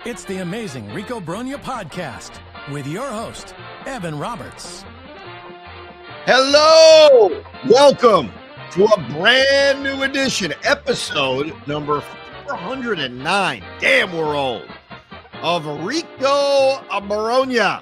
It's the amazing Rico Brogna podcast with your host, Evan Roberts. Hello! Welcome to a brand new edition, episode number 409. Damn, we're old. Of Rico Brogna.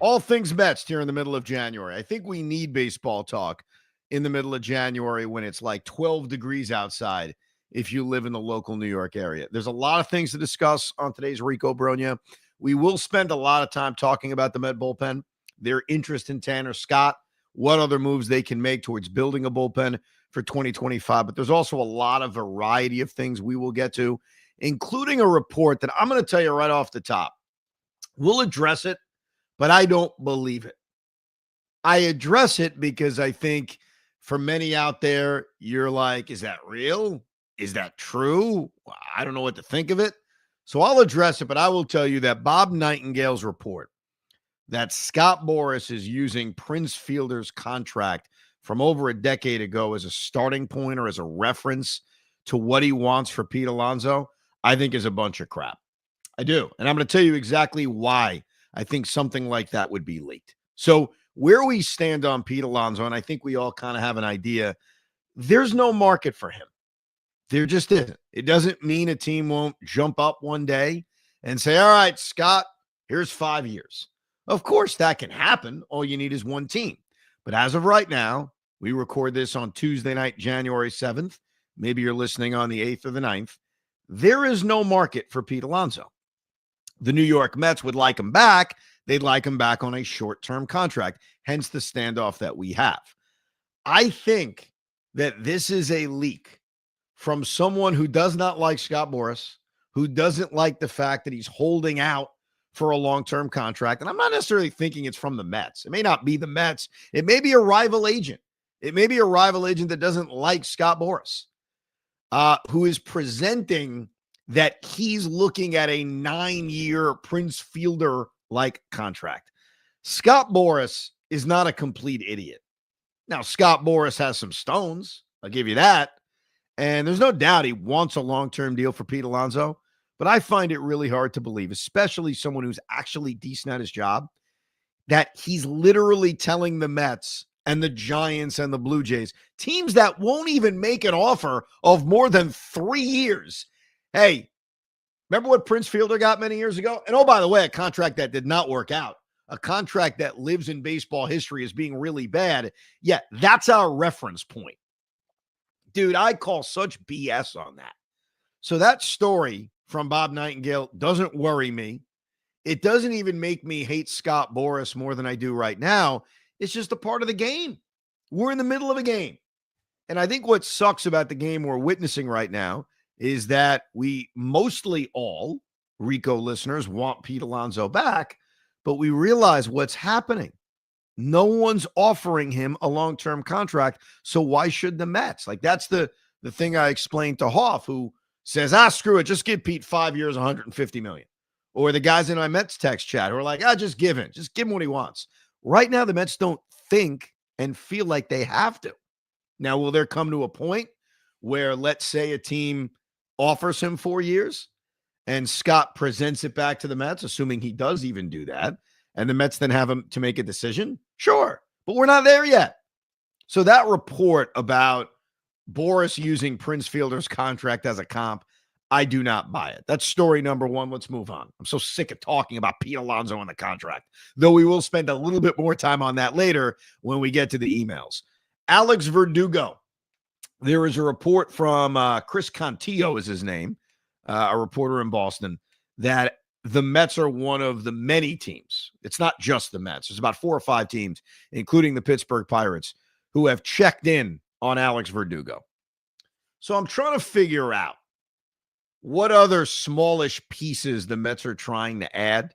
All things Mets here in the middle of January. I think we need baseball talk in the middle of January when it's like 12 degrees outside if you live in the local New York area. There's a lot of things to discuss on today's Rico Brogna. We will spend a lot of time talking about the Met bullpen, their interest in Tanner Scott, what other moves they can make towards building a bullpen for 2025. But there's also a lot of variety of things we will get to, including a report that I'm going to tell you right off the top. We'll address it, but I don't believe it. I address it because I think for many out there, you're like, is that real? Is that true? I don't know what to think of it. So I'll address it, but I will tell you that Bob Nightingale's report that Scott Boras is using Prince Fielder's contract from over a decade ago as a starting point or as a reference to what he wants for Pete Alonso, I think is a bunch of crap. I do. And I'm going to tell you exactly why I think something like that would be leaked. So where we stand on Pete Alonso, and I think we all kind of have an idea, there's no market for him. There just isn't. It doesn't mean a team won't jump up one day and say, all right, Scott, here's 5 years. Of course, that can happen. All you need is one team. But as of right now, we record this on Tuesday night, January 7th. Maybe you're listening on the 8th or the 9th. There is no market for Pete Alonso. The New York Mets would like him back. They'd like him back on a short-term contract, hence the standoff that we have. I think that this is a leak from someone who does not like Scott Boras, who doesn't like the fact that he's holding out for a long-term contract. And I'm not necessarily thinking it's from the Mets. It may not be the Mets. It may be a rival agent. It may be a rival agent that doesn't like Scott Boras, who is presenting that he's looking at a 9-year Prince Fielder-like contract. Scott Boras is not a complete idiot. Now, Scott Boras has some stones. I'll give you that. And there's no doubt he wants a long-term deal for Pete Alonso, but I find it really hard to believe, especially someone who's actually decent at his job, that he's literally telling the Mets and the Giants and the Blue Jays, teams that won't even make an offer of more than 3 years. Hey, remember what Prince Fielder got many years ago? And oh, by the way, a contract that did not work out, a contract that lives in baseball history as being really bad. Yeah, that's our reference point. Dude, I call such BS on that. So that story from Bob Nightingale doesn't worry me. It doesn't even make me hate Scott Boras more than I do right now. It's just a part of the game. We're in the middle of a game. And I think what sucks about the game we're witnessing right now is that we mostly all, Rico listeners, want Pete Alonso back, but we realize what's happening. No one's offering him a long-term contract, so why should the Mets? Like, that's the thing I explained to Hoff, who says, screw it, just give Pete 5 years, $150 million. Or the guys in my Mets text chat who are like, just give him what he wants. Right now, the Mets don't think and feel like they have to. Now, will there come to a point where, let's say, a team offers him 4 years and Scott presents it back to the Mets, assuming he does even do that, and the Mets then have him to make a decision? Sure, but we're not there yet. So that report about Boras using Prince Fielder's contract as a comp, I do not buy it. That's story number one. Let's move on. I'm so sick of talking about Pete Alonso and the contract, though we will spend a little bit more time on that later when we get to the emails. Alex Verdugo. There is a report from Chris Contillo is his name, a reporter in Boston, that the Mets are one of the many teams. It's not just the Mets. There's about 4 or 5 teams, including the Pittsburgh Pirates, who have checked in on Alex Verdugo. So I'm trying to figure out what other smallish pieces the Mets are trying to add.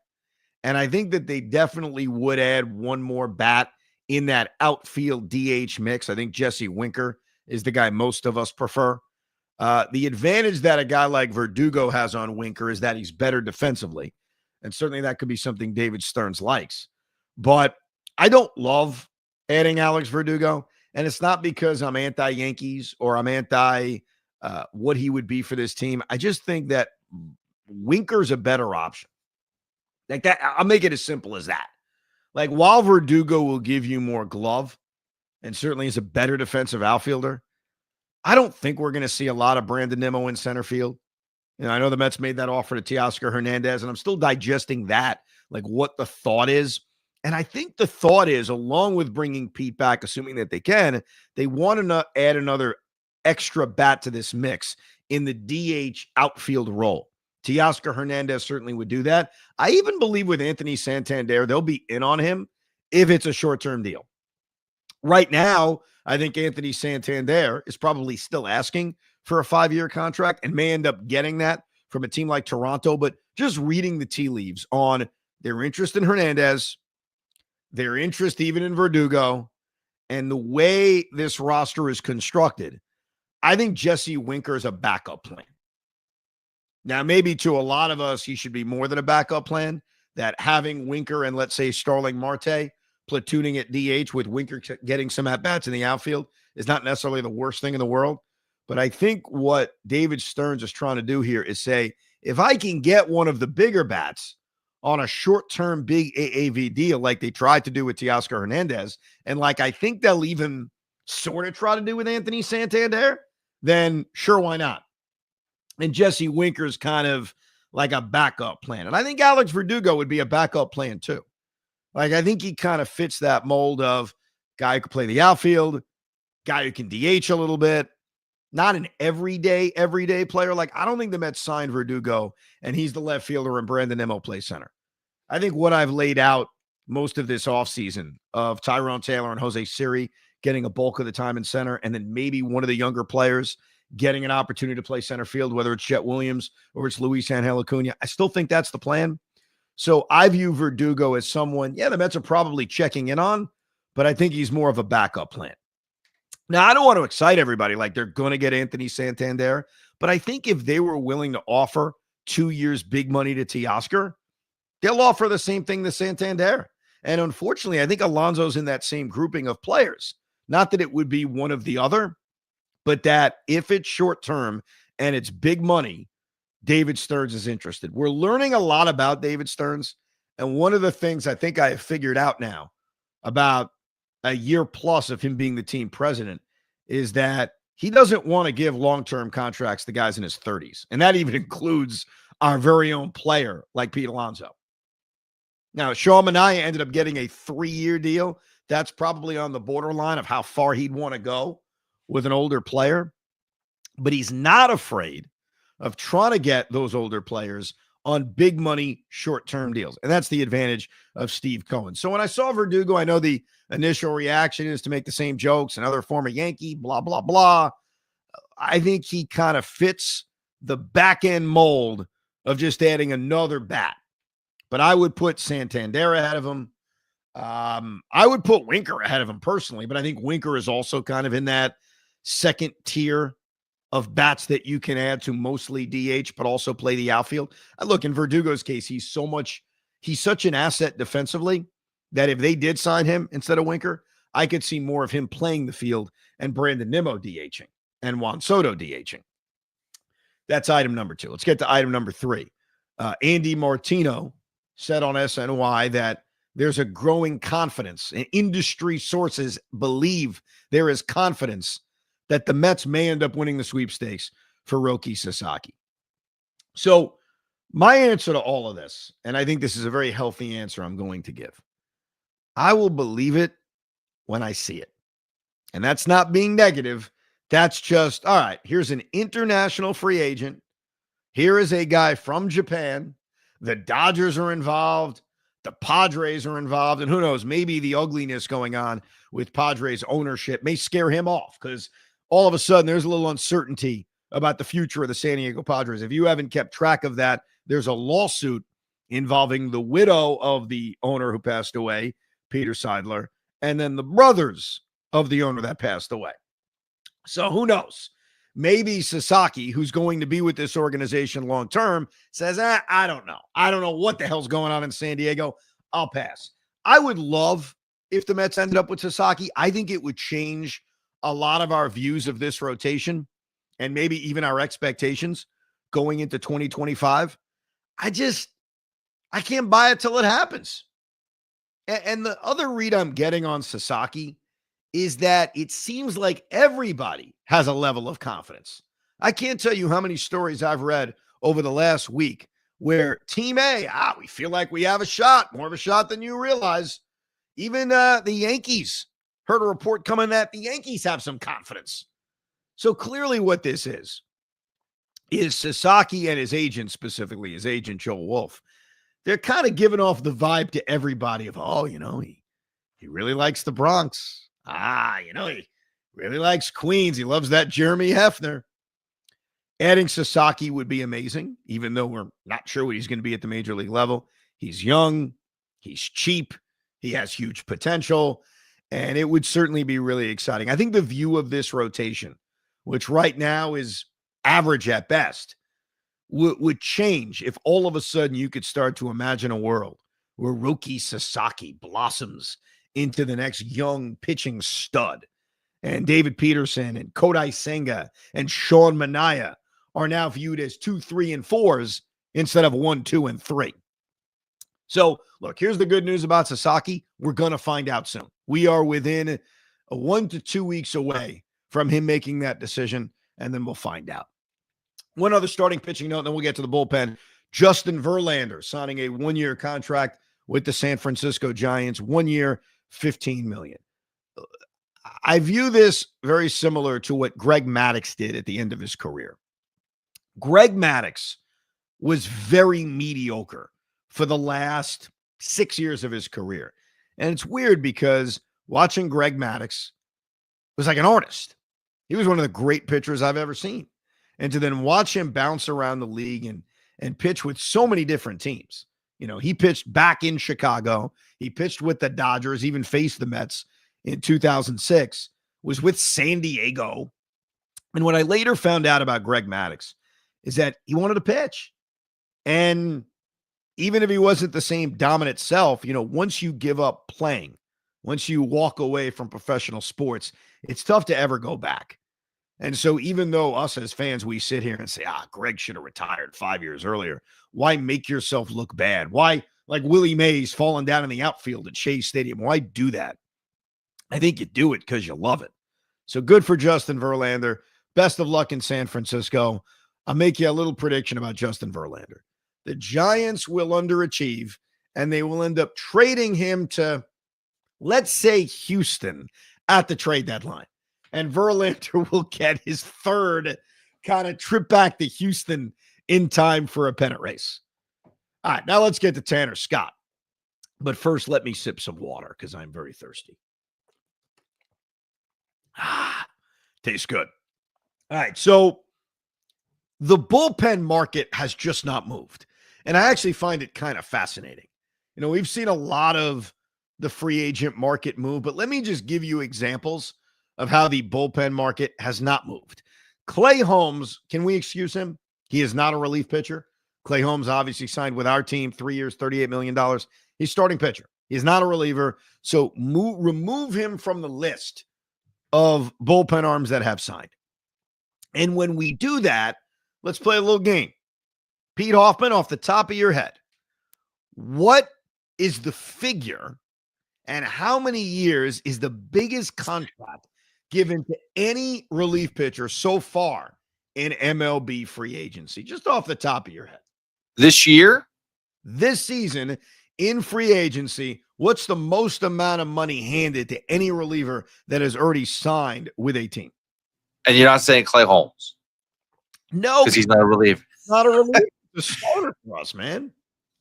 And I think that they definitely would add one more bat in that outfield DH mix. I think Jesse Winker is the guy most of us prefer. The advantage that a guy like Verdugo has on Winker is that he's better defensively. And certainly that could be something David Stearns likes. But I don't love adding Alex Verdugo. And it's not because I'm anti-Yankees or I'm anti what he would be for this team. I just think that Winker's a better option. Like that, I'll make it as simple as that. Like while Verdugo will give you more glove and certainly is a better defensive outfielder, I don't think we're going to see a lot of Brandon Nimmo in center field. I know the Mets made that offer to Teoscar Hernandez, and I'm still digesting that, like what the thought is. And I think the thought is, along with bringing Pete back, assuming that they can, they want to add another extra bat to this mix in the DH outfield role. Teoscar Hernandez certainly would do that. I even believe with Anthony Santander, they'll be in on him if it's a short-term deal. Right now, I think Anthony Santander is probably still asking for a 5-year contract and may end up getting that from a team like Toronto. But just reading the tea leaves on their interest in Hernandez, their interest even in Verdugo, and the way this roster is constructed, I think Jesse Winker is a backup plan. Now, maybe to a lot of us, he should be more than a backup plan, that having Winker and let's say Starling Marte platooning at DH with Winker getting some at-bats in the outfield is not necessarily the worst thing in the world. But I think what David Stearns is trying to do here is say, if I can get one of the bigger bats on a short-term big AAV deal like they tried to do with Teoscar Hernandez, and like I think they'll even sort of try to do with Anthony Santander, then sure, why not? And Jesse Winker's kind of like a backup plan. And I think Alex Verdugo would be a backup plan too. Like I think he kind of fits that mold of guy who can play the outfield, guy who can DH a little bit, not an everyday player. Like I don't think the Mets signed Verdugo and he's the left fielder and Brandon Nimmo plays center. I think what I've laid out most of this offseason of Tyrone Taylor and Jose Siri getting a bulk of the time in center, and then maybe one of the younger players getting an opportunity to play center field, whether it's Jet Williams or it's Luis Angel Acuna. I still think that's the plan. So I view Verdugo as someone, the Mets are probably checking in on, but I think he's more of a backup plan. Now, I don't want to excite everybody like they're going to get Anthony Santander, but I think if they were willing to offer 2 years big money to Teoscar, they'll offer the same thing to Santander. And unfortunately, I think Alonso's in that same grouping of players. Not that it would be one of the other, but that if it's short term and it's big money, David Stearns is interested. We're learning a lot about David Stearns. And one of the things I think I have figured out now about a year plus of him being the team president is that he doesn't want to give long-term contracts to guys in his 30s. And that even includes our very own player like Pete Alonso. Now, Sean Manaea ended up getting a 3-year deal. That's probably on the borderline of how far he'd want to go with an older player. But he's not afraid of trying to get those older players on big money, short-term deals. And that's the advantage of Steve Cohen. So when I saw Verdugo, I know the initial reaction is to make the same jokes, another former Yankee, blah, blah, blah. I think he kind of fits the back-end mold of just adding another bat. But I would put Santander ahead of him. I would put Winker ahead of him personally, but I think Winker is also kind of in that second tier of bats that you can add to mostly DH, but also play the outfield. Look, in Verdugo's case, he's such an asset defensively that if they did sign him instead of Winker, I could see more of him playing the field and Brandon Nimmo DHing and Juan Soto DHing. That's item number 2. Let's get to item number 3. Andy Martino said on SNY that there's a growing confidence, and industry sources believe there is confidence that the Mets may end up winning the sweepstakes for Roki Sasaki. So my answer to all of this, and I think this is a very healthy answer I'm going to give, I will believe it when I see it. And that's not being negative. That's just, all right, here's an international free agent. Here is a guy from Japan. The Dodgers are involved. The Padres are involved. And who knows, maybe the ugliness going on with Padres ownership may scare him off because all of a sudden there's a little uncertainty about the future of the San Diego Padres. If you haven't kept track of that, there's a lawsuit involving the widow of the owner who passed away, Peter Seidler, and then the brothers of the owner that passed away. So who knows? Maybe Sasaki, who's going to be with this organization long-term, says, I don't know. I don't know what the hell's going on in San Diego. I'll pass. I would love if the Mets ended up with Sasaki. I think it would change a lot of our views of this rotation and maybe even our expectations going into 2025. I can't buy it till it happens. And the other read I'm getting on Sasaki is that it seems like everybody has a level of confidence. I can't tell you how many stories I've read over the last week where Team A, we feel like we have a shot, more of a shot than you realize. Even the Yankees heard a report coming that the Yankees have some confidence. So clearly what this is Sasaki and his agent, specifically his agent, Joe Wolf, they're kind of giving off the vibe to everybody of, he really likes the Bronx. He really likes Queens. He loves that Jeremy Hefner. Adding Sasaki would be amazing, even though we're not sure what he's going to be at the major league level. He's young. He's cheap. He has huge potential. And it would certainly be really exciting. I think the view of this rotation, which right now is average at best, would change if all of a sudden you could start to imagine a world where Roki Sasaki blossoms into the next young pitching stud. And David Peterson and Kodai Senga and Sean Manaea are now viewed as 2, 3, and 4s instead of 1, 2, and 3. So, look, here's the good news about Sasaki. We're going to find out soon. We are within 1 to 2 weeks away from him making that decision, and then we'll find out. One other starting pitching note, and then we'll get to the bullpen. Justin Verlander signing a 1-year contract with the San Francisco Giants, 1 year, $15 million. I view this very similar to what Greg Maddux did at the end of his career. Greg Maddux was very mediocre for the last 6 years of his career. And it's weird because watching Greg Maddux was like an artist. He was one of the great pitchers I've ever seen. And to then watch him bounce around the league and pitch with so many different teams. He pitched back in Chicago. He pitched with the Dodgers, even faced the Mets in 2006, was with San Diego. And what I later found out about Greg Maddux is that he wanted to pitch. And even if he wasn't the same dominant self, once you give up playing, once you walk away from professional sports, it's tough to ever go back. And so even though us as fans, we sit here and say, Greg should have retired 5 years earlier. Why make yourself look bad? Why, like Willie Mays falling down in the outfield at Shea Stadium, why do that? I think you do it because you love it. So good for Justin Verlander. Best of luck in San Francisco. I'll make you a little prediction about Justin Verlander. The Giants will underachieve, and they will end up trading him to, let's say, Houston at the trade deadline. And Verlander will get his third kind of trip back to Houston in time for a pennant race. All right, now let's get to Tanner Scott. But first, let me sip some water because I'm very thirsty. Tastes good. All right, so the bullpen market has just not moved. And I actually find it kind of fascinating. We've seen a lot of the free agent market move, but let me just give you examples of how the bullpen market has not moved. Clay Holmes, can we excuse him? He is not a relief pitcher. Clay Holmes obviously signed with our team, 3 years, $38 million. He's starting pitcher. He's not a reliever. So remove him from the list of bullpen arms that have signed. And when we do that, let's play a little game. Pete Hoffman, off the top of your head, what is the figure and how many years is the biggest contract given to any relief pitcher so far in MLB free agency? Just off the top of your head. This year? This season in free agency, what's the most amount of money handed to any reliever that has already signed with a team? And you're not saying Clay Holmes? No. Because he's not a reliever. Not a reliever. The starter for us, man.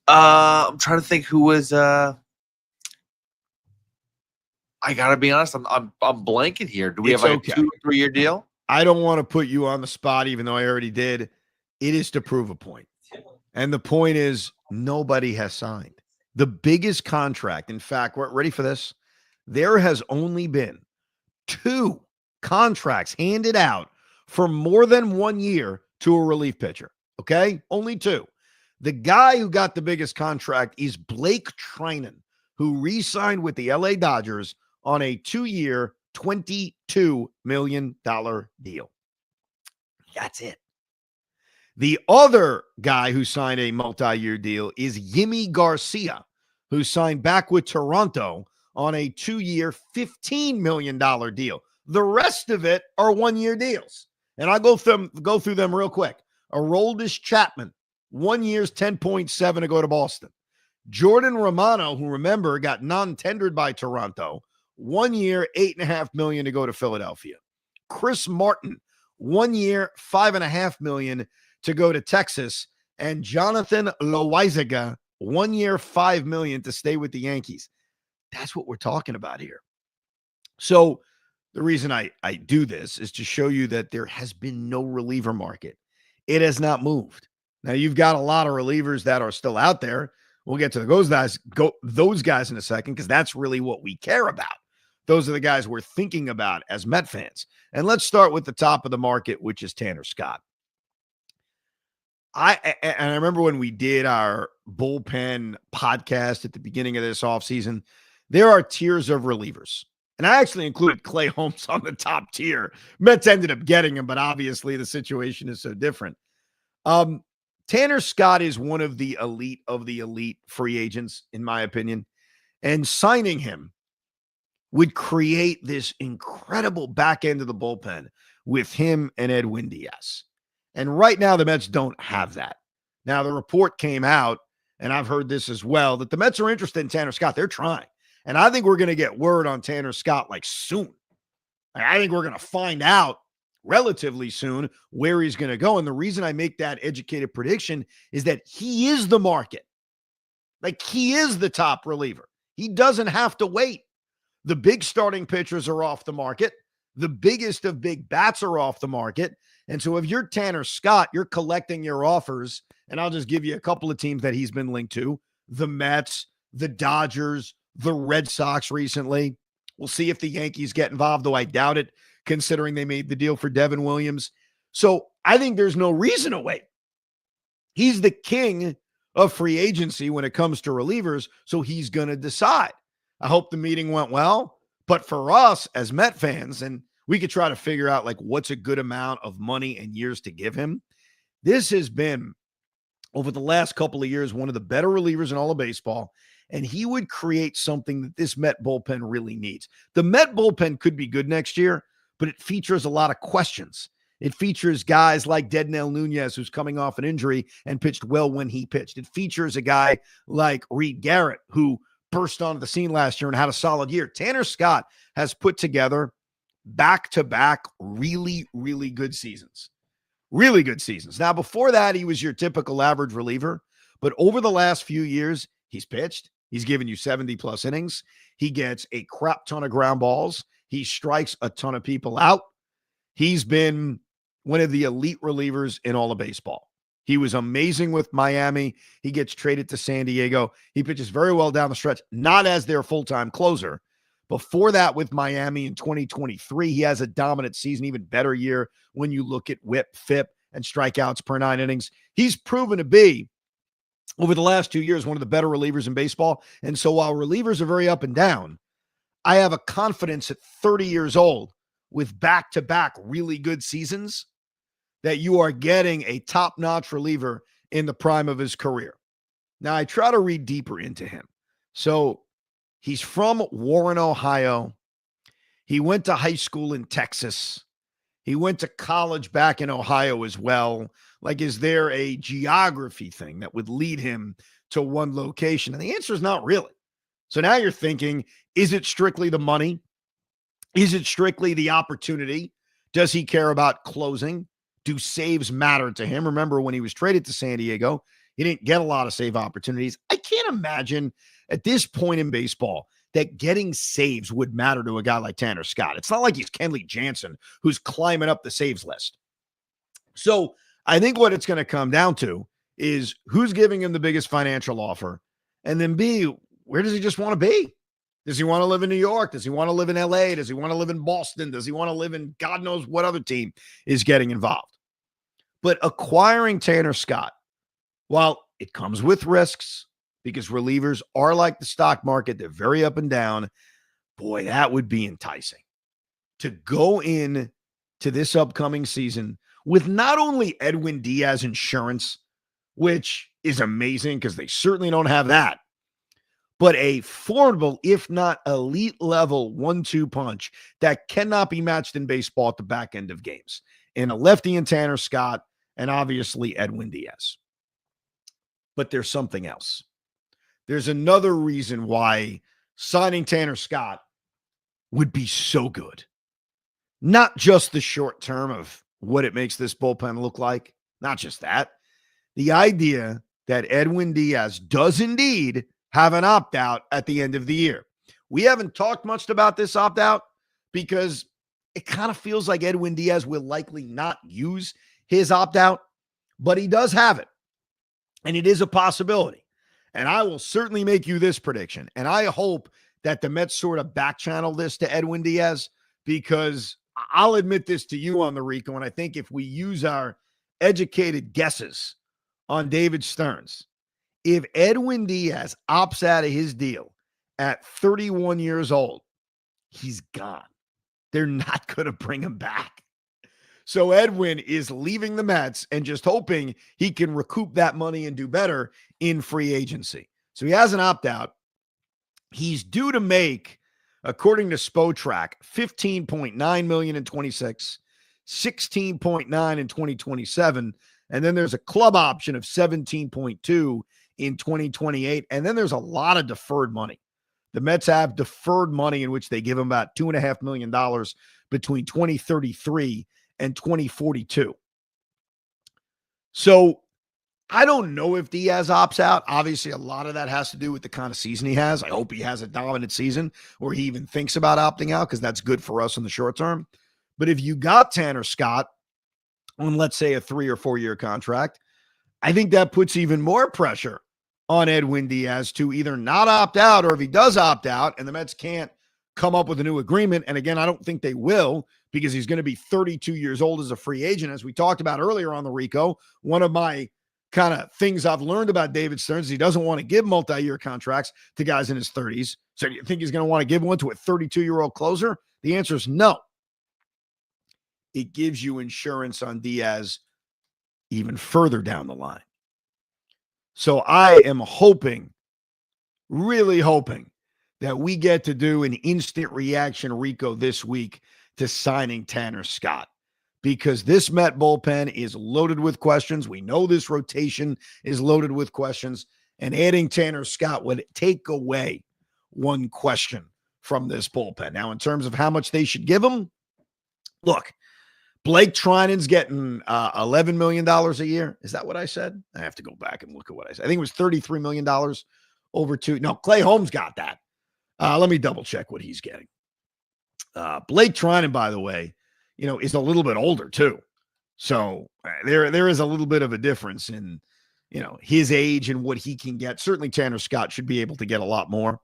I'm trying to think who was I gotta be honest, I'm blanking here. Do we have like a 2 or 3 year deal? I don't want to put you on the spot, even though I already did. It is to prove a point. And the point is nobody has signed. The biggest contract, in fact, we're ready for this. There has only been 2 contracts handed out for more than 1 year to a relief pitcher. Okay? Only 2. The guy who got the biggest contract is Blake Trinan, who re-signed with the LA Dodgers on a 2-year, $22 million deal. That's it. The other guy who signed a multi-year deal is Yimi Garcia, who signed back with Toronto on a 2-year, $15 million deal. The rest of it are 1-year deals. And I'll go through them real quick. Aroldis Chapman, 1 year's $10.7 to go to Boston. Jordan Romano, who remember got non-tendered by Toronto, 1 year, $8.5 million to go to Philadelphia. Chris Martin, 1 year, $5.5 million to go to Texas. And Jonathan Loaizaga, 1 year, $5 million to stay with the Yankees. That's what we're talking about here. So the reason I do this is to show you that there has been no reliever market. It has not moved. Now, you've got a lot of relievers that are still out there. We'll get to those guys in a second, because that's really what we care about. Those are the guys we're thinking about as Met fans. And let's start with the top of the market, which is Tanner Scott. I remember when we did our bullpen podcast at the beginning of this offseason, there are tiers of relievers. And I actually included Clay Holmes on the top tier. Mets ended up getting him, but obviously the situation is so different. Tanner Scott is one of the elite free agents, in my opinion. And signing him would create this incredible back end of the bullpen with him and Edwin Diaz. And right now, the Mets don't have that. Now, the report came out, and I've heard this as well, that the Mets are interested in Tanner Scott. They're trying. And I think we're going to get word on Tanner Scott like soon. I think we're going to find out relatively soon where he's going to go. And the reason I make that educated prediction is that he is the market. Like, he is the top reliever. He doesn't have to wait. The big starting pitchers are off the market. The biggest of big bats are off the market. And so if you're Tanner Scott, you're collecting your offers. And I'll just give you a couple of teams that he's been linked to. The Mets, the Dodgers, the Red Sox recently. We'll see if the Yankees get involved, though I doubt it, considering they made the deal for Devin Williams. So I think there's no reason to wait. He's the king of free agency when it comes to relievers, so he's going to decide. I hope the meeting went well. But for us as Met fans, and we could try to figure out like what's a good amount of money and years to give him. This has been, over the last couple of years, one of the better relievers in all of baseball. And he would create something that this Met bullpen really needs. The Met bullpen could be good next year, but it features a lot of questions. It features guys like Dednell Nunez, who's coming off an injury and pitched well when he pitched. It features a guy like Reed Garrett, who burst onto the scene last year and had a solid year. Tanner Scott has put together back-to-back really, really good seasons. Really good seasons. Now, before that, he was your typical average reliever, but over the last few years, he's pitched. He's given you 70-plus innings. He gets a crap ton of ground balls. He strikes a ton of people out. He's been one of the elite relievers in all of baseball. He was amazing with Miami. He gets traded to San Diego. He pitches very well down the stretch, not as their full-time closer. Before that, with Miami in 2023, he has a dominant season, even better year when you look at whip, FIP, and strikeouts per 9 innings. He's proven to be, over the last 2 years, one of the better relievers in baseball. And so while relievers are very up and down, I have a confidence at 30 years old with back-to-back really good seasons that you are getting a top-notch reliever in the prime of his career. Now, I try to read deeper into him. So he's from Warren, Ohio. He went to high school in Texas. He went to college back in Ohio as well. Like, is there a geography thing that would lead him to one location? And the answer is not really. So now you're thinking, is it strictly the money? Is it strictly the opportunity? Does he care about closing? Do saves matter to him? Remember, when he was traded to San Diego, he didn't get a lot of save opportunities. I can't imagine at this point in baseball that getting saves would matter to a guy like Tanner Scott. It's not like he's Kenley Jansen, who's climbing up the saves list. So I think what it's going to come down to is who's giving him the biggest financial offer, and then B, where does he just want to be? Does he want to live in New York? Does he want to live in LA? Does he want to live in Boston? Does he want to live in God knows what other team is getting involved? But acquiring Tanner Scott, while it comes with risks, because relievers are like the stock market, they're very up and down, boy, that would be enticing. To go in to this upcoming season with not only Edwin Diaz insurance, which is amazing because they certainly don't have that, but a formidable, if not elite level 1-2 punch that cannot be matched in baseball at the back end of games. And a lefty in Tanner Scott, and obviously Edwin Diaz. But there's something else. There's another reason why signing Tanner Scott would be so good. Not just the short term of what it makes this bullpen look like. Not just that. The idea that Edwin Diaz does indeed have an opt-out at the end of the year. We haven't talked much about this opt-out because it kind of feels like Edwin Diaz will likely not use his opt-out, but he does have it. And it is a possibility. And I will certainly make you this prediction. And I hope that the Mets sort of back channel this to Edwin Diaz, because I'll admit this to you on the Rico, and I think if we use our educated guesses on David Stearns, if Edwin Diaz opts out of his deal at 31 years old, he's gone. They're not going to bring him back. So Edwin is leaving the Mets and just hoping he can recoup that money and do better in free agency. So he has an opt-out. He's due to make, according to Spotrac, $15.9 million in 26, $16.9 million in 2027, and then there's a club option of $17.2 million in 2028, and then there's a lot of deferred money. The Mets have deferred money in which they give him about $2.5 million between 2033 and 2042. So I don't know if Diaz opts out. Obviously, a lot of that has to do with the kind of season he has. I hope he has a dominant season where he even thinks about opting out, because that's good for us in the short term. But if you got Tanner Scott on, let's say, a 3 or 4 year contract, I think that puts even more pressure on Edwin Diaz to either not opt out, or if he does opt out and the Mets can't come up with a new agreement. And again, I don't think they will, because he's going to be 32 years old as a free agent. As we talked about earlier on the Rico, one of my kind of things I've learned about David Stearns is he doesn't want to give multi-year contracts to guys in his 30s. So do you think he's going to want to give one to a 32-year-old closer? The answer is no. It gives you insurance on Diaz even further down the line. So I am hoping, really hoping, that we get to do an instant reaction Rico this week to signing Tanner Scott, because this Met bullpen is loaded with questions. We know this rotation is loaded with questions, and adding Tanner Scott would take away one question from this bullpen. Now, in terms of how much they should give him, look, Blake Trinan's getting $11 million a year. Is that what I said? I have to go back and look at what I said. I think it was $33 million over 2. No, Clay Holmes got that. Let me double check what he's getting. Blake Trinan, by the way, is a little bit older too. So there is a little bit of a difference in, his age and what he can get. Certainly Tanner Scott should be able to get a lot more.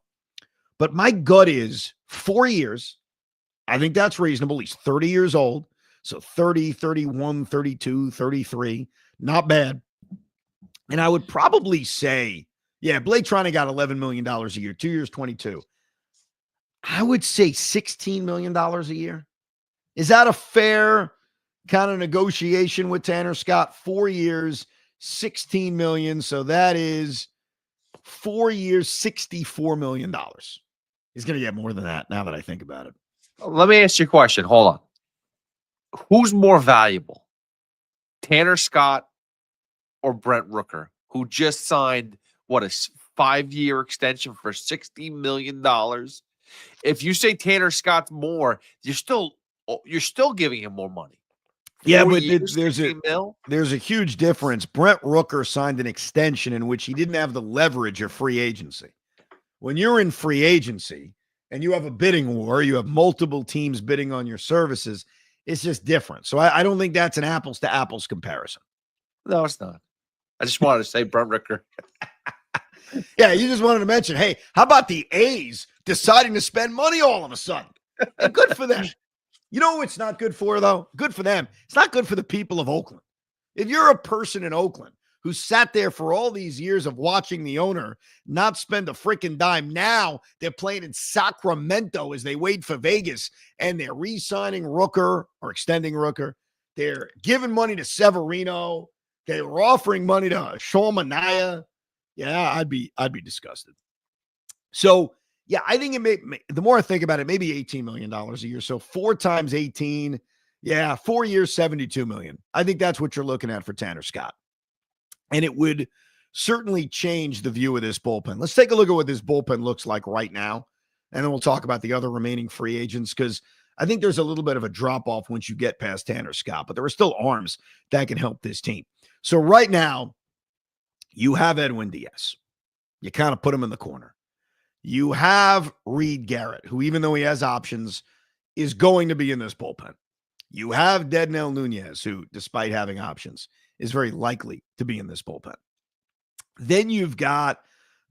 But my gut is 4 years. I think that's reasonable. He's 30 years old. So 30, 31, 32, 33, not bad. And I would probably say, Blake Trinan got $11 million a year, 2 years, 22. I would say $16 million a year. Is that a fair kind of negotiation with Tanner Scott? 4 years, $16 million. So that is 4 years, $64 million. He's going to get more than that now that I think about it. Let me ask you a question. Hold on. Who's more valuable, Tanner Scott or Brent Rooker, who just signed a 5-year extension for $60 million? If you say Tanner Scott's more, you're still giving him more money. Yeah, but there's a huge difference. Brent Rooker signed an extension in which he didn't have the leverage of free agency. When you're in free agency and you have a bidding war, you have multiple teams bidding on your services, it's just different. So I don't think that's an apples to apples comparison. No, it's not. I just wanted to say Brent Rooker. Yeah, you just wanted to mention, hey, how about the A's deciding to spend money all of a sudden? And good for them. You know what it's not good for, though? Good for them. It's not good for the people of Oakland. If you're a person in Oakland who sat there for all these years of watching the owner not spend a freaking dime, now they're playing in Sacramento as they wait for Vegas, and they're re-signing Rooker or extending Rooker. They're giving money to Severino. They were offering money to Sean Manaea. Yeah, I'd be disgusted. So, yeah, I think it may, the more I think about it, maybe $18 million a year. So 4 times 18, yeah, 4 years, $72 million. I think that's what you're looking at for Tanner Scott. And it would certainly change the view of this bullpen. Let's take a look at what this bullpen looks like right now. And then we'll talk about the other remaining free agents, because I think there's a little bit of a drop-off once you get past Tanner Scott, but there are still arms that can help this team. So right now, you have Edwin Diaz. You kind of put him in the corner. You have Reed Garrett, who, even though he has options, is going to be in this bullpen. You have Dednell Nunez, who, despite having options, is very likely to be in this bullpen. Then you've got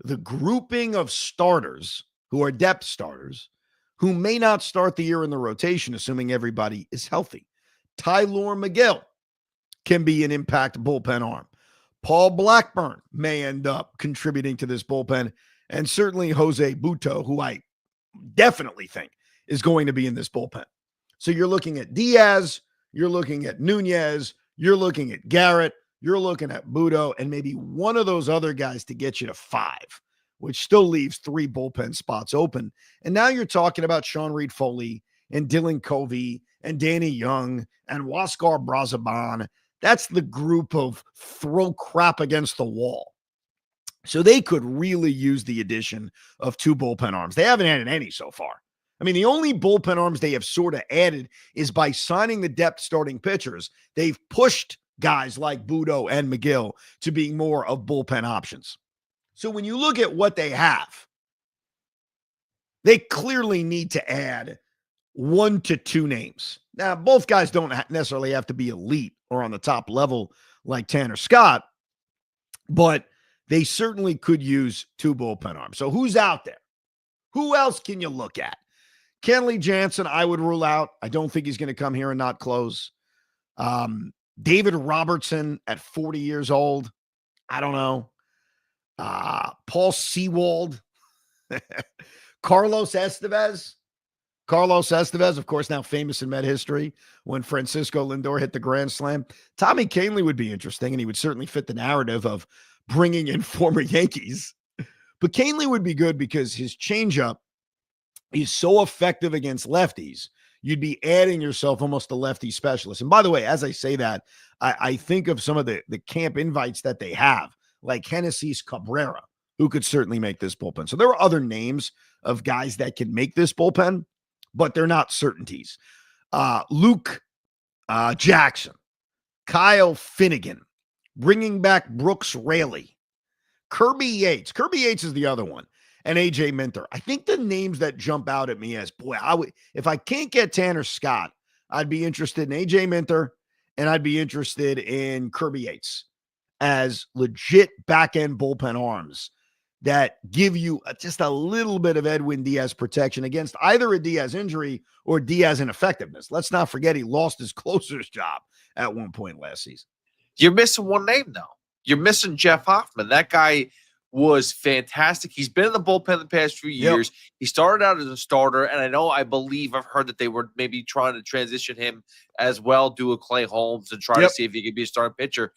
the grouping of starters who are depth starters who may not start the year in the rotation, assuming everybody is healthy. Tylor Miguel can be an impact bullpen arm. Paul Blackburn may end up contributing to this bullpen, and certainly Jose Butto, who I definitely think is going to be in this bullpen. So you're looking at Diaz, you're looking at Nunez, you're looking at Garrett, you're looking at Butto, and maybe one of those other guys to get you to 5, which still leaves 3 bullpen spots open. And now you're talking about Sean Reed-Foley and Dylan Covey and Danny Young and Huascar Brazaban. That's the group of throw crap against the wall. So they could really use the addition of 2 bullpen arms. They haven't added any so far. I mean, the only bullpen arms they have sort of added is by signing the depth starting pitchers. They've pushed guys like Butto and McGill to being more of bullpen options. So when you look at what they have, they clearly need to add 1 to 2 names. Now, both guys don't necessarily have to be elite or on the top level like Tanner Scott, but they certainly could use 2 bullpen arms. So who's out there? Who else can you look at? Kenley Jansen, I would rule out. I don't think he's going to come here and not close. David Robertson at 40 years old. I don't know. Paul Sewald. Carlos Estevez. Carlos Estevez, of course, now famous in Met history when Francisco Lindor hit the grand slam. Tommy Kahnle would be interesting, and he would certainly fit the narrative of bringing in former Yankees. But Kahnle would be good because his changeup is so effective against lefties. You'd be adding yourself almost a lefty specialist. And by the way, as I say that, I think of some of the camp invites that they have, like Genesis Cabrera, who could certainly make this bullpen. So there are other names of guys that can make this bullpen, but they're not certainties. Luke Jackson, Kyle Finnegan, bringing back Brooks Raley, Kirby Yates. Kirby Yates is the other one. And AJ Minter. I think the names that jump out at me as, boy, if I can't get Tanner Scott, I'd be interested in AJ Minter, and I'd be interested in Kirby Yates as legit back-end bullpen arms that give you just a little bit of Edwin Diaz protection against either a Diaz injury or Diaz ineffectiveness. Let's not forget he lost his closer's job at one point last season. You're missing one name, though. You're missing Jeff Hoffman. That guy was fantastic. He's been in the bullpen the past few years. Yep. He started out as a starter, and I've heard that they were maybe trying to transition him as well, do a Clay Holmes and try to see if he could be a starting pitcher.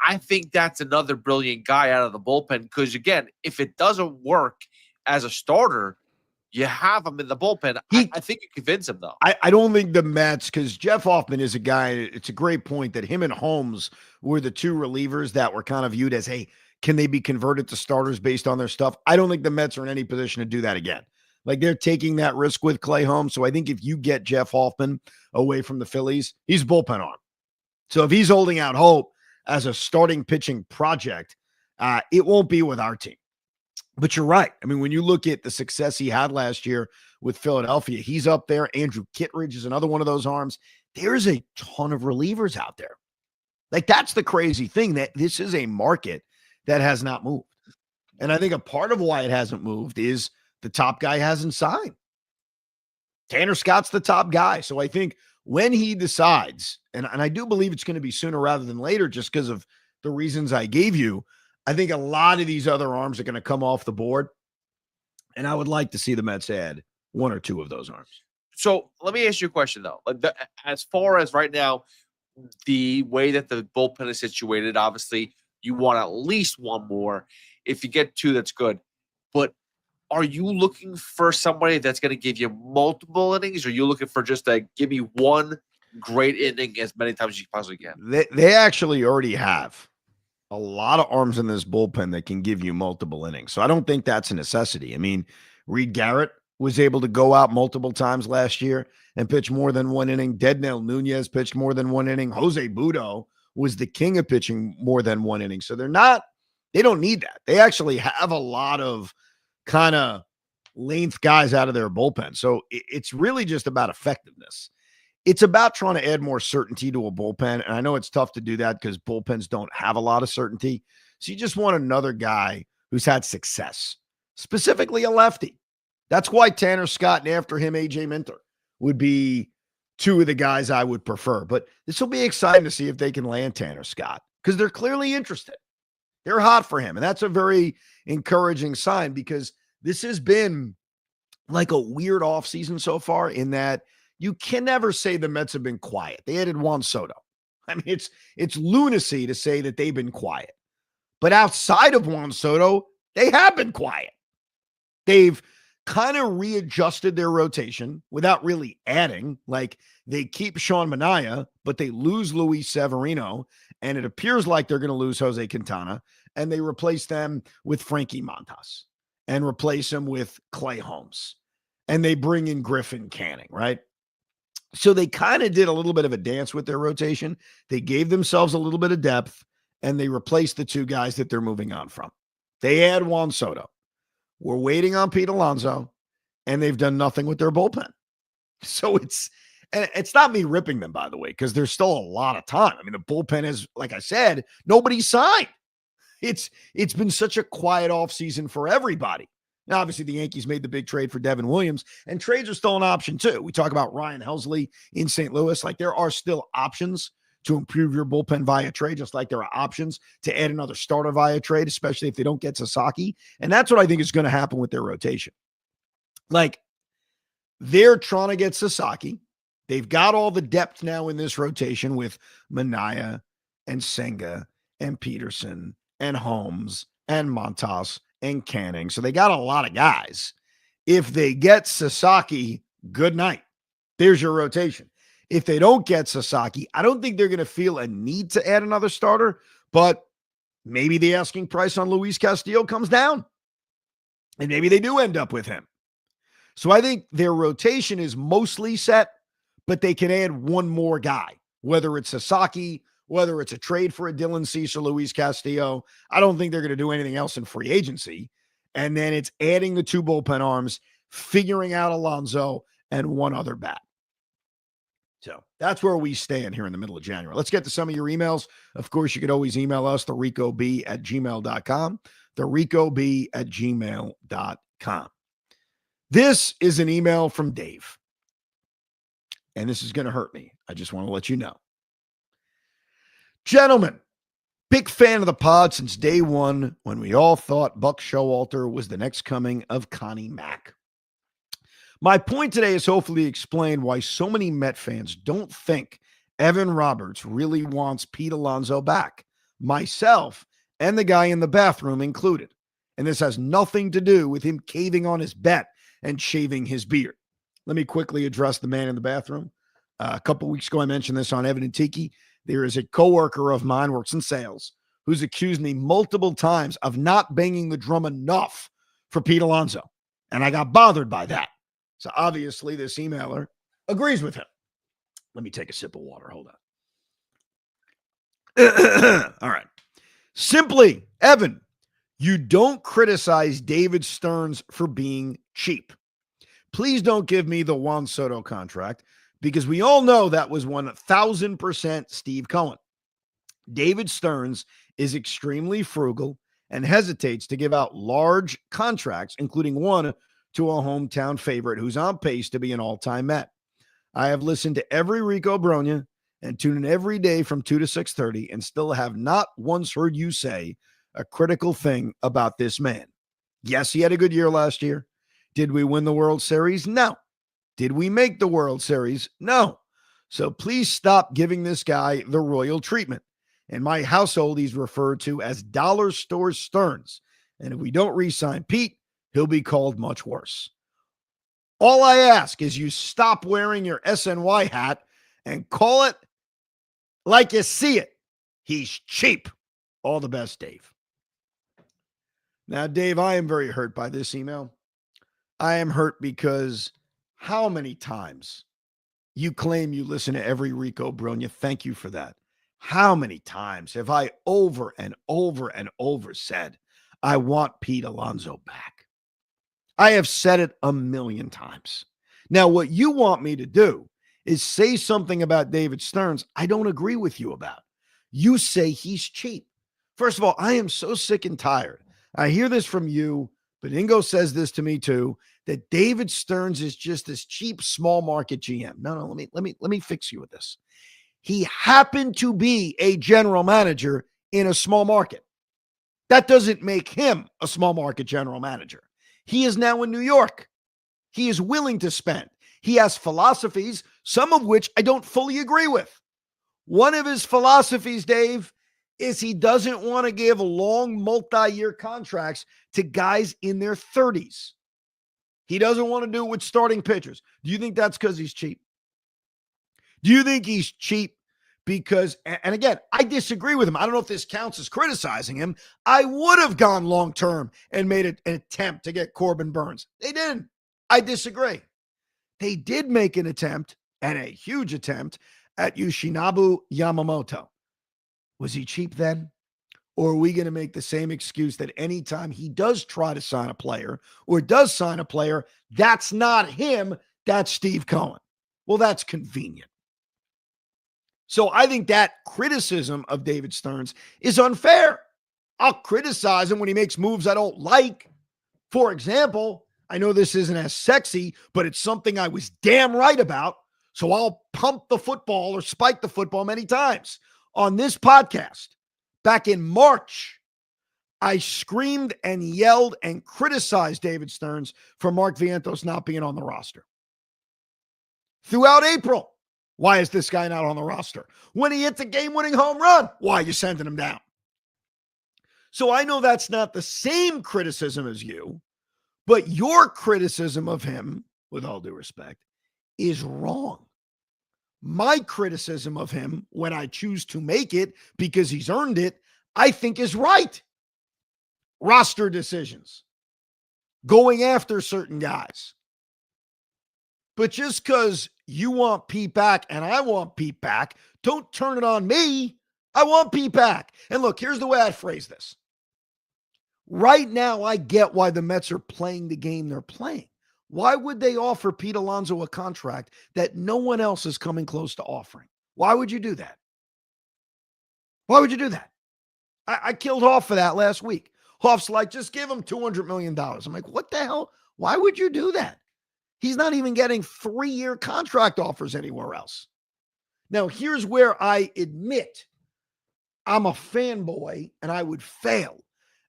I think that's another brilliant guy out of the bullpen because, again, if it doesn't work as a starter, you have him in the bullpen. I think you convince him, though. I don't think the Mets, because Jeff Hoffman is a guy, it's a great point that him and Holmes were the 2 relievers that were kind of viewed as, hey, can they be converted to starters based on their stuff? I don't think the Mets are in any position to do that again. Like, they're taking that risk with Clay Holmes. So I think if you get Jeff Hoffman away from the Phillies, he's bullpen arm. So if he's holding out hope as a starting pitching project, it won't be with our team. But you're right. I mean, when you look at the success he had last year with Philadelphia, he's up there. Andrew Kittredge is another one of those arms. There's a ton of relievers out there. Like, that's the crazy thing, that this is a market that has not moved. And I think a part of why it hasn't moved is the top guy hasn't signed. Tanner Scott's the top guy. So I think when he decides, and I do believe it's going to be sooner rather than later just because of the reasons I gave you, I think a lot of these other arms are going to come off the board. And I would like to see the Mets add 1 or 2 of those arms. So let me ask you a question though. As far as right now, the way that the bullpen is situated, obviously you want at least one more. If you get two, that's good. But are you looking for somebody that's going to give you multiple innings? Or are you looking for just a give me one great inning as many times as you possibly can? They actually already have a lot of arms in this bullpen that can give you multiple innings. So I don't think that's a necessity. I mean, Reed Garrett was able to go out multiple times last year and pitch more than one inning. Dednell Nunez pitched more than one inning. Jose Budo was the king of pitching more than one inning. So they don't need that. They actually have a lot of kind of length guys out of their bullpen. So it's really just about effectiveness. It's about trying to add more certainty to a bullpen. And I know it's tough to do that because bullpens don't have a lot of certainty. So you just want another guy who's had success, specifically a lefty. That's why Tanner Scott and after him, AJ Minter would be two of the guys I would prefer. But this will be exciting to see if they can land Tanner Scott because they're clearly interested. They're hot for him. And that's a very encouraging sign because this has been like a weird offseason so far in that you can never say the Mets have been quiet. They added Juan Soto. I mean, it's lunacy to say that they've been quiet. But outside of Juan Soto, they have been quiet. They've kind of readjusted their rotation without really adding. Like, they keep Sean Manaea, but they lose Luis Severino, and it appears like they're going to lose Jose Quintana, and they replace them with Frankie Montas and replace him with Clay Holmes. And they bring in Griffin Canning, right? So they kind of did a little bit of a dance with their rotation. They gave themselves a little bit of depth, and they replaced the two guys that they're moving on from. They add Juan Soto. We're waiting on Pete Alonso, and they've done nothing with their bullpen. So it's not me ripping them, by the way, because there's still a lot of time. I mean, the bullpen is, like I said, nobody signed. It's been such a quiet offseason for everybody. Now, obviously, the Yankees made the big trade for Devin Williams, and trades are still an option, too. We talk about Ryan Helsley in St. Louis. Like, there are still options to improve your bullpen via trade, just like there are options to add another starter via trade, especially if they don't get Sasaki. And that's what I think is going to happen with their rotation. Like, they're trying to get Sasaki. They've got all the depth now in this rotation with Manaea and Senga and Peterson and Holmes and Montas and Canning. So they got a lot of guys. If they get Sasaki, good night. There's your rotation. If they don't get Sasaki, I don't think they're going to feel a need to add another starter, but maybe the asking price on Luis Castillo comes down, and maybe they do end up with him. So I think their rotation is mostly set, but they can add one more guy, whether it's Sasaki, whether it's a trade for a Dylan Cease or Luis Castillo. I don't think they're going to do anything else in free agency. And then it's adding the two bullpen arms, figuring out Alonso, and one other bat. So that's where we stand here in the middle of January. Let's get to some of your emails. Of course, you could always email us, thericob@gmail.com, thericob@gmail.com. This is an email from Dave. And this is going to hurt me. I just want to let you know. Gentlemen, big fan of the pod since day one when we all thought Buck Showalter was the next coming of Connie Mack. My point today is hopefully explain why so many Met fans don't think Evan Roberts really wants Pete Alonso back, myself and the guy in the bathroom included. And this has nothing to do with him caving on his bet and shaving his beard. Let me quickly address the man in the bathroom. A couple weeks ago, I mentioned this on Evan and Tiki. There is a coworker of mine, works in sales, who's accused me multiple times of not banging the drum enough for Pete Alonso. And I got bothered by that. So obviously this emailer agrees with him. Let me take a sip of water. Hold on. All right. Simply, Evan, you don't criticize David Stearns for being cheap. Please don't give me the Juan Soto contract because we all know that was 1,000% Steve Cohen. David Stearns is extremely frugal and hesitates to give out large contracts, including one to a hometown favorite who's on pace to be an all-time Met. I have listened to every Rico Brogna and tune in every day from 2 to 6:30 and still have not once heard you say a critical thing about this man. Yes, he had a good year last year. Did we win the World Series? No. Did we make the World Series? No. So please stop giving this guy the royal treatment. In my household, he's referred to as Dollar Store Stearns. And if we don't re-sign Pete, he'll be called much worse. All I ask is you stop wearing your SNY hat and call it like you see it. He's cheap. All the best, Dave. Now, Dave, I am very hurt by this email. I am hurt because how many times you claim you listen to every Rico Brogna? Thank you for that. How many times have I over and over and over said, I want Pete Alonso back? I have said it a million times. Now, what you want me to do is say something about David Stearns I don't agree with you about. You say he's cheap. First of all, I am so sick and tired. I hear this from you, but Ingo says this to me too, that David Stearns is just this cheap small market GM. No, let me fix you with this. He happened to be a general manager in a small market. That doesn't make him a small market general manager. He is now in New York. He is willing to spend. He has philosophies, some of which I don't fully agree with. One of his philosophies, Dave, is he doesn't want to give long multi-year contracts to guys in their 30s. He doesn't want to do it with starting pitchers. Do you think that's because he's cheap? Do you think he's cheap because, and again, I disagree with him. I don't know if this counts as criticizing him. I would have gone long-term and made an attempt to get Corbin Burns. They didn't. I disagree. They did make an attempt, and a huge attempt, at Yoshinobu Yamamoto. Was he cheap then? Or are we going to make the same excuse that anytime he does try to sign a player or does sign a player, that's not him, that's Steve Cohen? Well, that's convenient. So I think that criticism of David Stearns is unfair. I'll criticize him when he makes moves I don't like. For example, I know this isn't as sexy, but it's something I was damn right about. So I'll pump the football or spike the football many times. On this podcast, back in March, I screamed and yelled and criticized David Stearns for Mark Vientos not being on the roster. Throughout April, why is this guy not on the roster? When he hits a game-winning home run, why are you sending him down? So I know that's not the same criticism as you, but your criticism of him, with all due respect, is wrong. My criticism of him, when I choose to make it because he's earned it, I think is right. Roster decisions. Going after certain guys. But just because you want Pete back and I want Pete back, don't turn it on me. I want Pete back. And look, here's the way I phrase this. Right now, I get why the Mets are playing the game they're playing. Why would they offer Pete Alonso a contract that no one else is coming close to offering? Why would you do that? Why would you do that? I killed Hoff for that last week. Hoff's like, just give him $200 million. I'm like, what the hell? Why would you do that? He's not even getting 3-year contract offers anywhere else. Now, here's where I admit I'm a fanboy and I would fail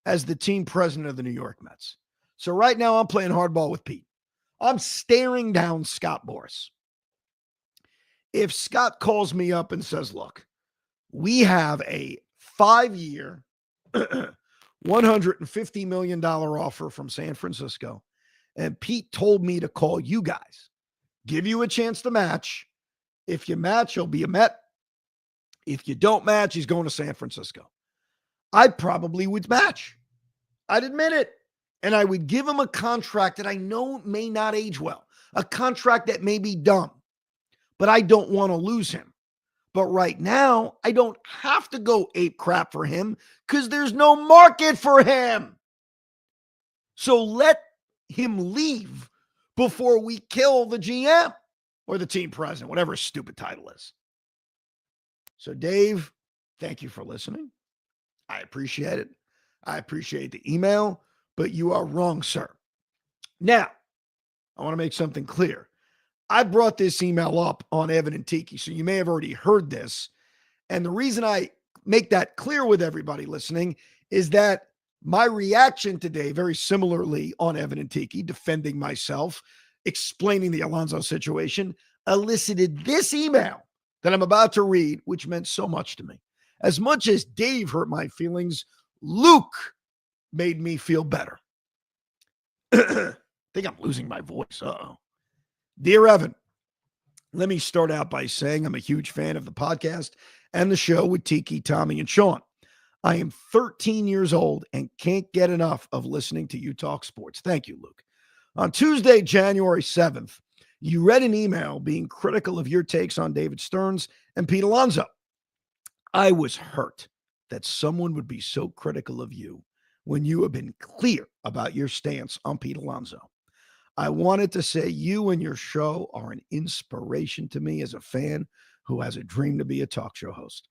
as the team president of the New York Mets. So right now I'm playing hardball with Pete. I'm staring down Scott Boras. If Scott calls me up and says, look, we have a 5-year, $150 million offer from San Francisco, and Pete told me to call you guys, give you a chance to match. If you match, he'll be a Met. If you don't match, he's going to San Francisco. I probably would match. I'd admit it. And I would give him a contract that I know may not age well, a contract that may be dumb, but I don't want to lose him. But right now, I don't have to go ape crap for him because there's no market for him. So let him leave before we kill the GM or the team president, whatever his stupid title is. So Dave, thank you for listening. I appreciate it. I appreciate the email. But you are wrong, sir. Now, I want to make something clear. I brought this email up on Evan and Tiki, so you may have already heard this. And the reason I make that clear with everybody listening is that my reaction today, very similarly on Evan and Tiki, defending myself, explaining the Alonso situation elicited this email that I'm about to read, which meant so much to me. As much as Dave hurt my feelings, Luke made me feel better. I think I'm losing my voice. Uh-oh. Dear Evan, let me start out by saying I'm a huge fan of the podcast and the show with Tiki, Tommy, and Sean. I am 13 years old and can't get enough of listening to you talk sports. Thank you, Luke. On Tuesday, January 7th, you read an email being critical of your takes on David Stearns and Pete Alonso. I was hurt that someone would be so critical of you when you have been clear about your stance on Pete Alonso. I wanted to say you and your show are an inspiration to me as a fan who has a dream to be a talk show host.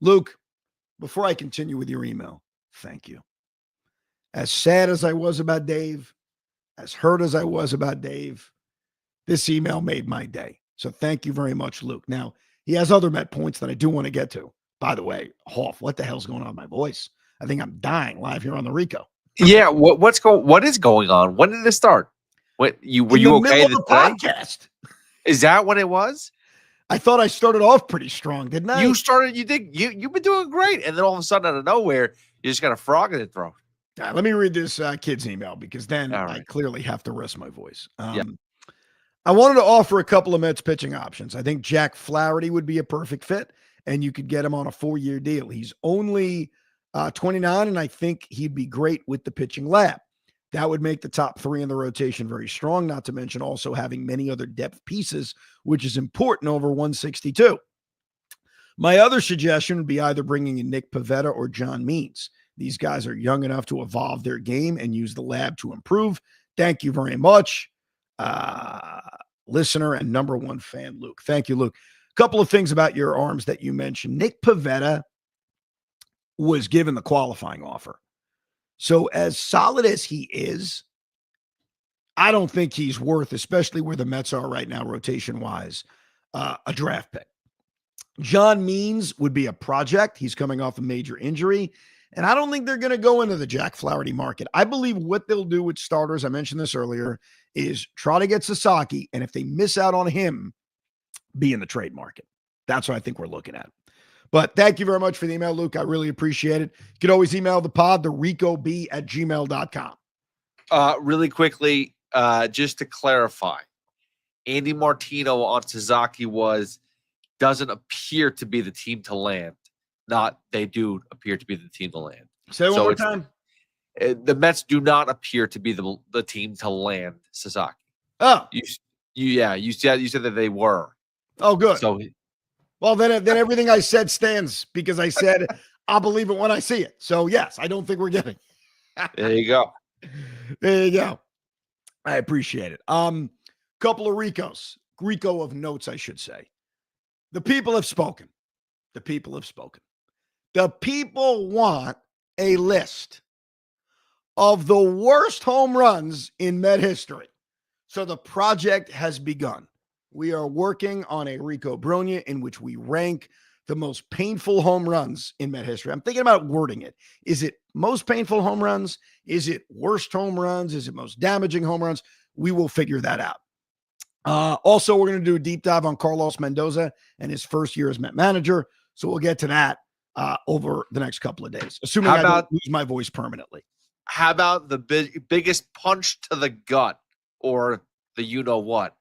Luke, before I continue with your email, thank you. As sad as I was about Dave, as hurt as I was about Dave, this email made my day. So thank you very much, Luke. Now, he has other Met points that I do want to get to. By the way, Hoff, what the hell's going on with my voice? I think I'm dying live here on the Rico. Yeah, what is going on? When did it start? Were you okay the podcast? Is that what it was? I thought I started off pretty strong, didn't I? You've been doing great, and then all of a sudden, out of nowhere, you just got a frog in the throat. Right, let me read this kid's email because then right. I clearly have to rest my voice. Yeah. I wanted to offer a couple of Mets pitching options. I think Jack Flaherty would be a perfect fit, and you could get him on a 4-year deal. He's only 29, and I think he'd be great with the pitching lab. That would make the top 3 in the rotation very strong, not to mention also having many other depth pieces, which is important over 162. My other suggestion would be either bringing in Nick Pivetta or John Means. These guys are young enough to evolve their game and use the lab to improve. Thank you very much, listener and number 1 fan, Luke. Thank you, Luke. A couple of things about your arms that you mentioned. Nick Pivetta was given the qualifying offer. So as solid as he is, I don't think he's worth, especially where the Mets are right now, rotation-wise, a draft pick. John Means would be a project. He's coming off a major injury, and I don't think they're going to go into the Jack Flaherty market. I believe what they'll do with starters, I mentioned this earlier, is try to get Sasaki, and if they miss out on him, be in the trade market. That's what I think we're looking at. But thank you very much for the email, Luke. I really appreciate it. You can always email the pod, ricob@gmail.com. Really quickly, just to clarify, Andy Martino on Sasaki doesn't appear to be the team to land. Not they do appear to be the team to land. Say it one more time. The Mets do not appear to be the team to land Sasaki. Oh, you said that they were. Oh, good. So. Well, then everything I said stands because I said I'll believe it when I see it. So, yes, I don't think we're getting. There you go. There you go. I appreciate it. Couple of Rico of notes, I should say. The people have spoken. The people have spoken. The people want a list of the worst home runs in Met history. So the project has begun. We are working on a Rico Brogna in which we rank the most painful home runs in Met history. I'm thinking about wording it. Is it most painful home runs? Is it worst home runs? Is it most damaging home runs? We will figure that out. Also, we're going to do a deep dive on Carlos Mendoza and his first year as Met manager. So we'll get to that over the next couple of days, assuming I don't lose my voice permanently. How about the biggest punch to the gut or the you-know-what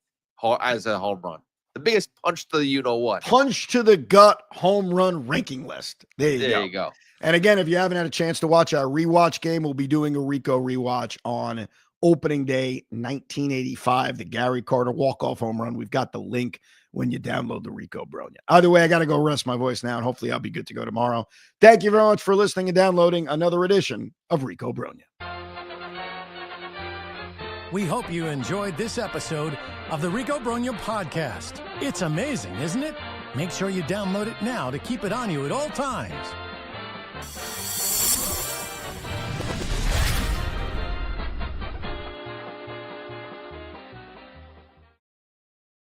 as a home run? The biggest punch to the you-know-what. Punch to the gut home run ranking list. There you go. And again, if you haven't had a chance to watch our rewatch game, we'll be doing a Rico rewatch on opening day 1985, the Gary Carter walk-off home run. We've got the link when you download the Rico Brogna. Either way, I got to go rest my voice now, and hopefully I'll be good to go tomorrow. Thank you very much for listening and downloading another edition of Rico Brogna. We hope you enjoyed this episode of the Rico Brogna podcast. It's amazing, isn't it? Make sure you download it now to keep it on you at all times.